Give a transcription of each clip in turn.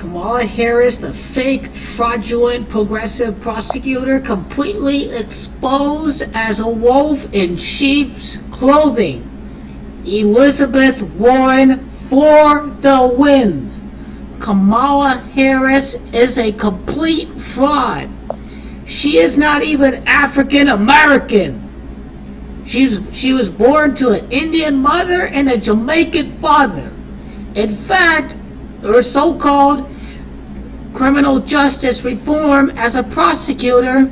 Kamala Harris, the fake, fraudulent, progressive prosecutor, completely exposed as a wolf in sheep's clothing. Elizabeth Warren for the win. Kamala Harris is a complete fraud. She is not even African American. She was born to an Indian mother and a Jamaican father. In fact, her so-called criminal justice reform as a prosecutor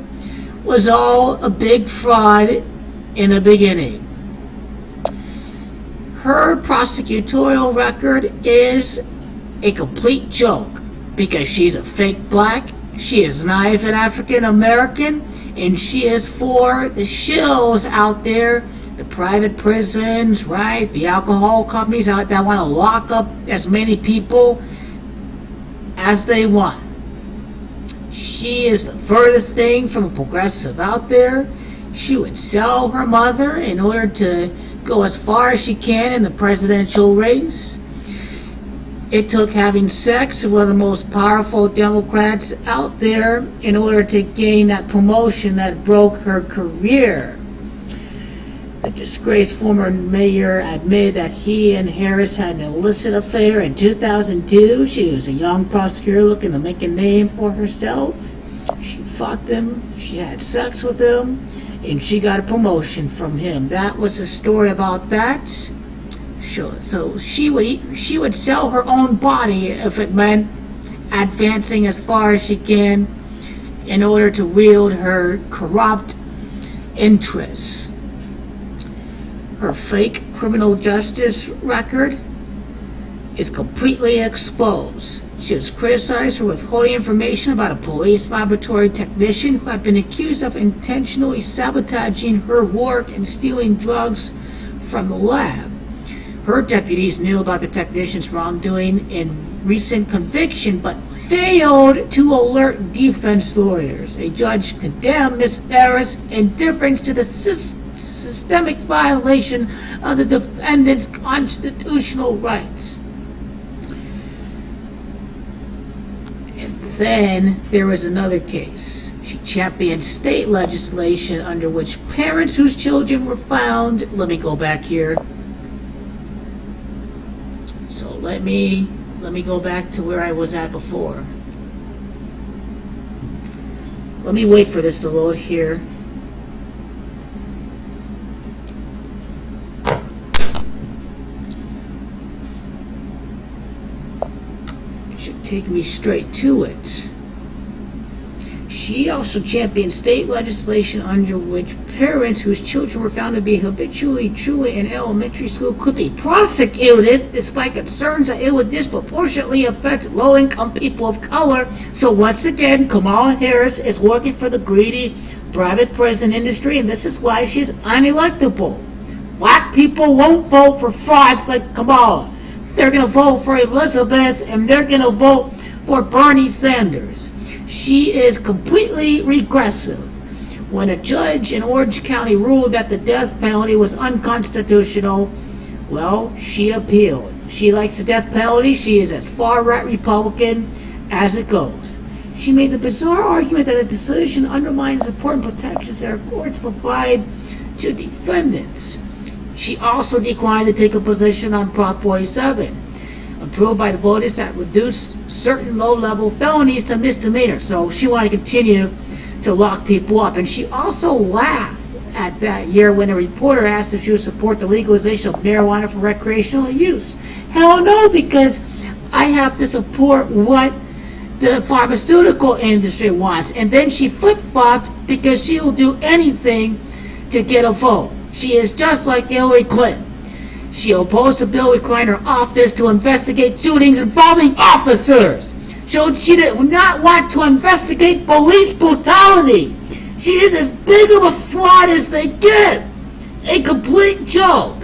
was all a big fraud in the beginning. Her prosecutorial record is a complete joke because she's a fake black, she is not even African American, and she is for the shills out there, the private prisons, right? The alcohol companies out that want to lock up as many people as they want. She is the furthest thing from a progressive out there. She would sell her mother in order to go as far as she can in the presidential race. It took having sex with one of the most powerful Democrats out there in order to gain that promotion that broke her career. The disgraced former mayor admitted that he and Harris had an illicit affair in 2002. She was a young prosecutor looking to make a name for herself. She fucked him, she had sex with him, and she got a promotion from him. That was a story about that. Sure. So she would sell her own body if it meant advancing as far as she can in order to wield her corrupt interests. Her fake criminal justice record is completely exposed. She was criticized for withholding information about a police laboratory technician who had been accused of intentionally sabotaging her work and stealing drugs from the lab. Her deputies knew about the technician's wrongdoing in recent conviction, but failed to alert defense lawyers. A judge condemned Ms. Harris' indifference to the systemic violation of the defendant's constitutional rights. And then there was another case. She championed state legislation under which parents whose children were found, let me go back here. So let me go back to where I was at before. Let me wait for this to load here. It should take me straight to it. She also championed state legislation under which parents whose children were found to be habitually truant in elementary school could be prosecuted despite concerns that it would disproportionately affect low-income people of color. So once again, Kamala Harris is working for the greedy private prison industry, and this is why she's unelectable. Black people won't vote for frauds like Kamala. They're going to vote for Elizabeth, and they're going to vote for Bernie Sanders. She is completely regressive. When a judge in Orange County ruled that the death penalty was unconstitutional, well, she appealed. She likes the death penalty. She is as far-right Republican as it goes. She made the bizarre argument that the decision undermines important protections that our courts provide to defendants. She also declined to take a position on Prop 47, approved by the voters that reduced certain low-level felonies to misdemeanors. So she wanted to continue to lock people up. And she also laughed at that year when a reporter asked if she would support the legalization of marijuana for recreational use. Hell no, because I have to support what the pharmaceutical industry wants. And then she flip-flopped because she will do anything to get a vote. She is just like Hillary Clinton. She opposed a bill requiring her office to investigate shootings involving officers. She did not want to investigate police brutality. She is as big of a fraud as they get. A complete joke.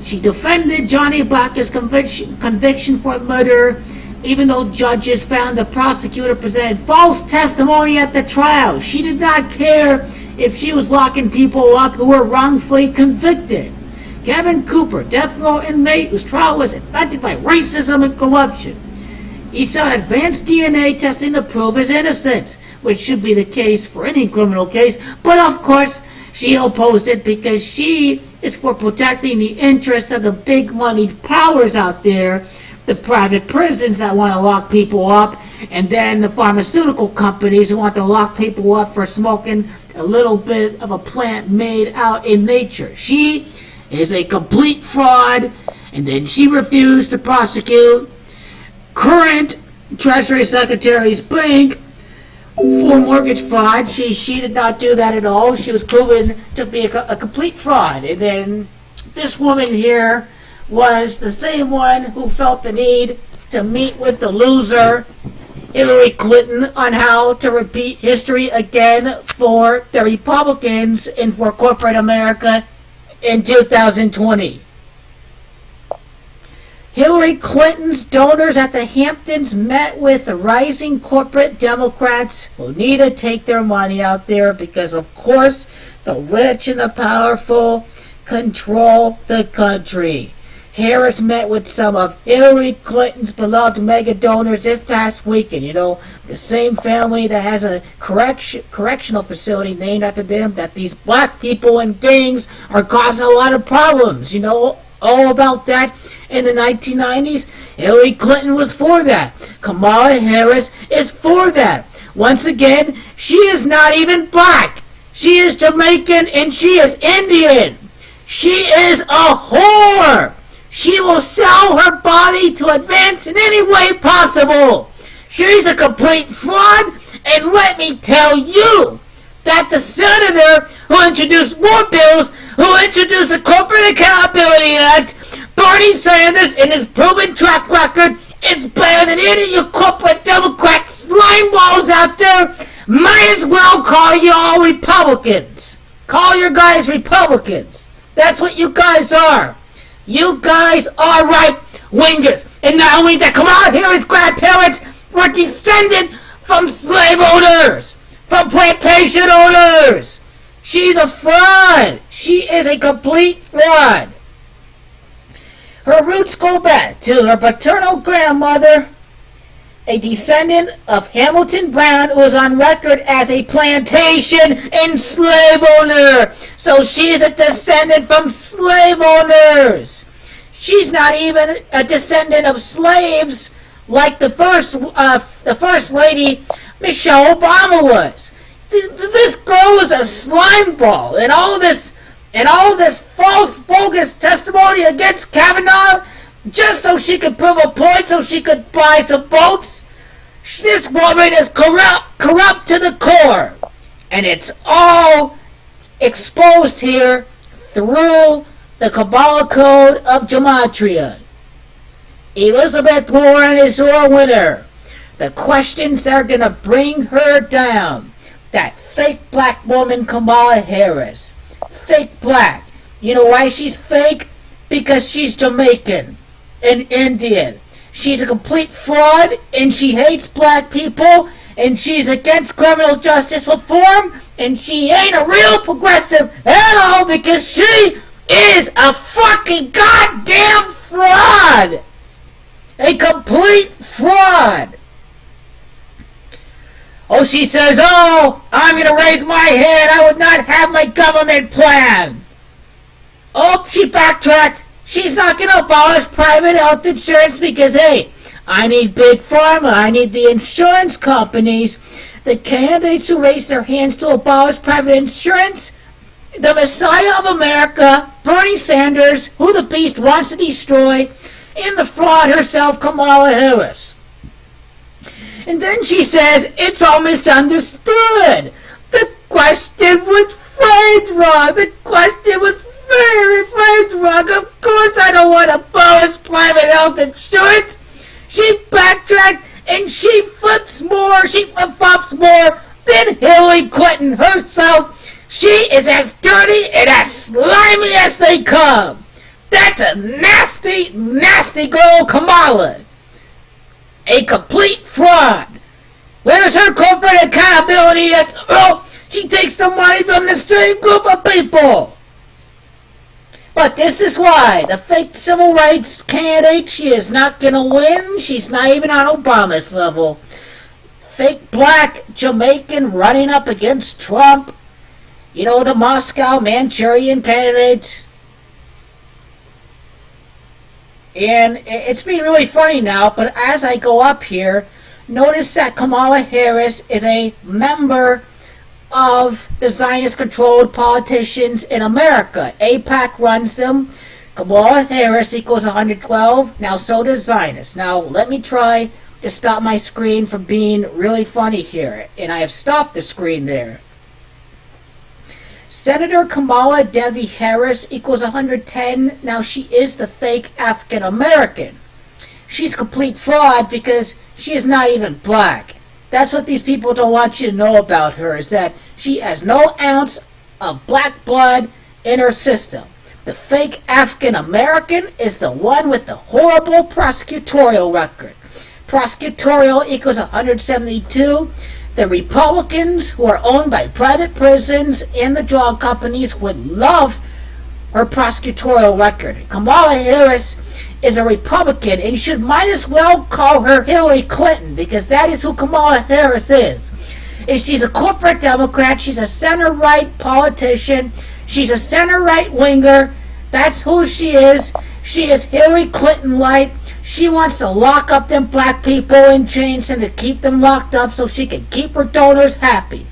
She defended Johnny Blacker's conviction for murder, even though judges found the prosecutor presented false testimony at the trial. She did not care if she was locking people up who were wrongfully convicted. Kevin Cooper, death row inmate whose trial was infected by racism and corruption. He sought advanced DNA testing to prove his innocence, which should be the case for any criminal case, but of course she opposed it because she is for protecting the interests of the big moneyed powers out there, the private prisons that want to lock people up, and then the pharmaceutical companies who want to lock people up for smoking a little bit of a plant made out in nature. She is a complete fraud, and then she refused to prosecute current Treasury Secretary's bank for mortgage fraud. She did not do that at all. She was proven to be a complete fraud. And then this woman here was the same one who felt the need to meet with the loser, Hillary Clinton, on how to repeat history again for the Republicans and for corporate America in 2020. Hillary Clinton's donors at the Hamptons met with the rising corporate Democrats who need to take their money out there because, of course, the rich and the powerful control the country. Harris met with some of Hillary Clinton's beloved mega donors this past weekend. You know, the same family that has a correctional facility named after them, that these black people and gangs are causing a lot of problems. You know, all about that in the 1990s. Hillary Clinton was for that. Kamala Harris is for that. Once again, she is not even black. She is Jamaican and she is Indian. She is a whore. She will sell her body to advance in any way possible. She's a complete fraud, and let me tell you that the senator who introduced more bills, who introduced the Corporate Accountability Act, Bernie Sanders, in his proven track record, is better than any of you corporate Democrat slime balls out there. Might as well call y'all Republicans. Call your guys Republicans. That's what you guys are. You guys are right-wingers. And not only that, Kamala Harris' grandparents were descended from slave owners, from plantation owners. She's a fraud. She is a complete fraud. Her roots go back to her paternal grandmother, a descendant of Hamilton Brown, who was on record as a plantation and slave owner. So she's a descendant from slave owners. She's not even a descendant of slaves like the first lady, Michelle Obama, was. This girl was a slime ball, and all this false, bogus testimony against Kavanaugh, just so she could prove a point, so she could buy some votes. This woman is corrupt to the core, and it's all exposed here through the Kabbalah Code of Gematria. Elizabeth Warren is your winner. The questions that are going to bring her down. That fake black woman, Kamala Harris. Fake black. You know why she's fake? Because she's Jamaican and Indian. She's a complete fraud, and she hates black people, and she's against criminal justice reform, and she ain't a real progressive at all because she is a fucking goddamn fraud. A complete fraud. Oh, she says, oh, I'm going to raise my hand. I would not have my government plan. Oh, she backtracked. She's not going to abolish private health insurance because, hey, I need big pharma. I need the insurance companies. The candidates who raise their hands to abolish private insurance, the Messiah of America, Bernie Sanders, who the beast wants to destroy, and the fraud herself, Kamala Harris. And then she says, it's all misunderstood. The question was phrased wrong. The question was very phrased wrong. Of course I don't want to abolish private health insurance. She backtracked and she flips more. She flip-flops more than Hillary Clinton herself. She is as dirty and as slimy as they come. That's a nasty, nasty girl, Kamala. A complete fraud. Where's her corporate accountability? Oh, she takes the money from the same group of people. But this is why the fake civil rights candidate, she is not going to win. She's not even on Obama's level. Fake black Jamaican running up against Trump. You know, the Moscow Manchurian candidate. And it's been really funny now, but as I go up here, notice that Kamala Harris is a member of the Zionist-controlled politicians in America. AIPAC runs them. Kamala Harris equals 112. Now, so does Zionists. Now, let me try to stop my screen from being really funny here. And I have stopped the screen there. Senator Kamala Devi Harris equals 110. Now, she is the fake African-American. She's complete fraud because she is not even black. That's what these people don't want you to know about her, is that she has no ounce of black blood in her system. The fake African-American is the one with the horrible prosecutorial record. Prosecutorial equals 172. The Republicans, who are owned by private prisons and the drug companies, would love her prosecutorial record. Kamala Harris is a Republican, and you should might as well call her Hillary Clinton, because that is who Kamala Harris is. If she's a corporate Democrat, she's a center-right politician, she's a center-right winger. That's who she is. She is Hillary Clinton-like. She wants to lock up them black people in chains and to keep them locked up so she can keep her donors happy.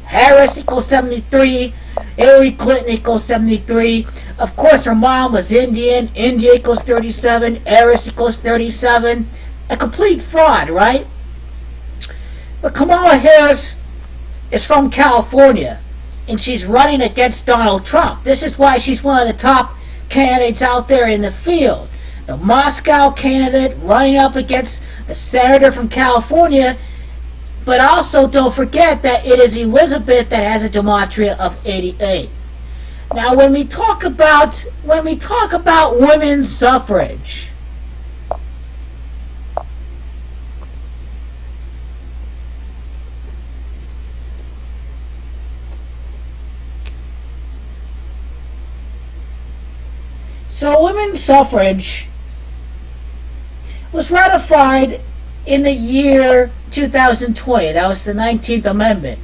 Harris equals 73. Hillary Clinton equals 73. Of course, her mom was Indian. India equals 37. Harris equals 37. A complete fraud, right? But Kamala Harris is from California, and she's running against Donald Trump. This is why she's one of the top candidates out there in the field. The Moscow candidate running up against the senator from California. But also don't forget that it is Elizabeth that has a Gematria of 88. Now, when we talk about women's suffrage, so women's suffrage was ratified in the year 2020. That was the 19th Amendment.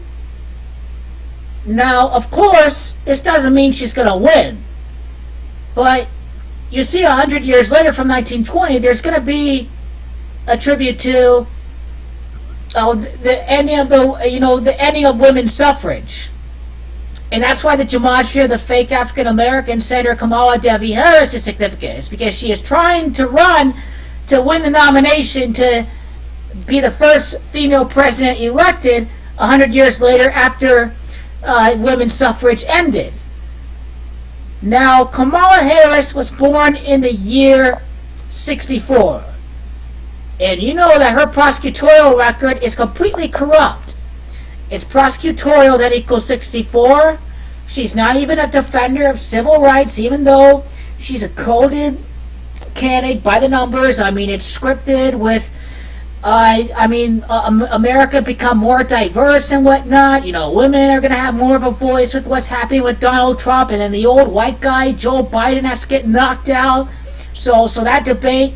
Now, of course, this doesn't mean she's going to win. But you see, 100 years later from 1920, there's going to be a tribute to the ending of the ending of women's suffrage. And that's why the Gematria, the fake African-American Senator Kamala Devi Harris, is significant. It's because she is trying to run to win the nomination to be the first female president elected 100 years later after women's suffrage ended. Now, Kamala Harris was born in the year 64. And you know that her prosecutorial record is completely corrupt. It's prosecutorial that equals 64. She's not even a defender of civil rights, even though she's a coded candidate by the numbers. I mean, it's scripted with, America become more diverse and whatnot. You know, women are going to have more of a voice with what's happening with Donald Trump, and then the old white guy, Joe Biden, has to get knocked out. So that debate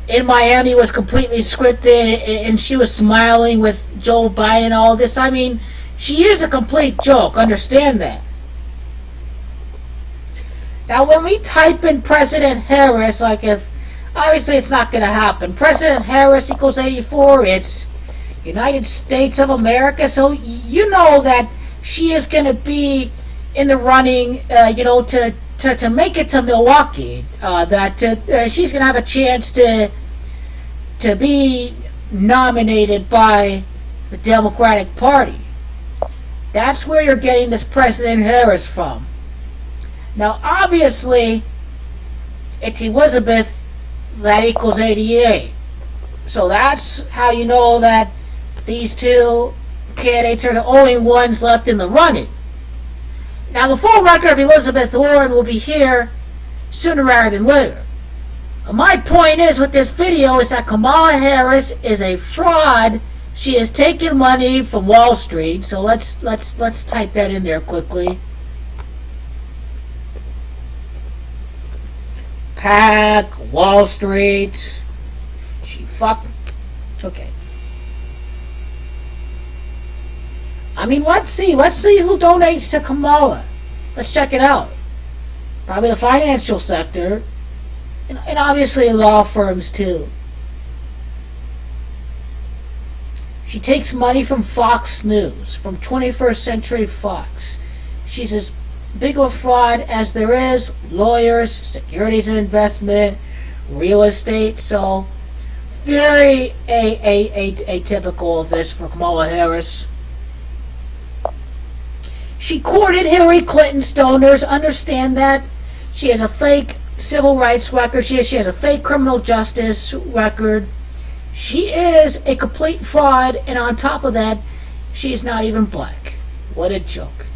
in Miami was completely scripted, and she was smiling with Joe Biden and all this. I mean, she is a complete joke. Understand that. Now, when we type in President Harris, obviously it's not going to happen. President Harris equals 84. It's United States of America. So you know that she is going to be in the running, to make it to Milwaukee. She's going to have a chance to be nominated by the Democratic Party. That's where you're getting this President Harris from. Now, obviously, it's Elizabeth that equals 88. So that's how you know that these two candidates are the only ones left in the running. Now, the full record of Elizabeth Warren will be here sooner rather than later. My point is with this video is that Kamala Harris is a fraud. She has taken money from Wall Street. So let's type that in there quickly. hack Wall Street. She fucked. Okay. I mean, let's see who donates to Kamala. Let's check it out. Probably the financial sector, and obviously law firms too. She takes money from Fox News, from 21st Century Fox. She's as big of a fraud as there is lawyers, securities and investment, real estate. So very atypical of this for Kamala Harris. She courted Hillary Clinton's donors. Understand that. She has a fake civil rights record. She has a fake criminal justice record. She is a complete fraud, and on top of that, she's not even black. What a joke.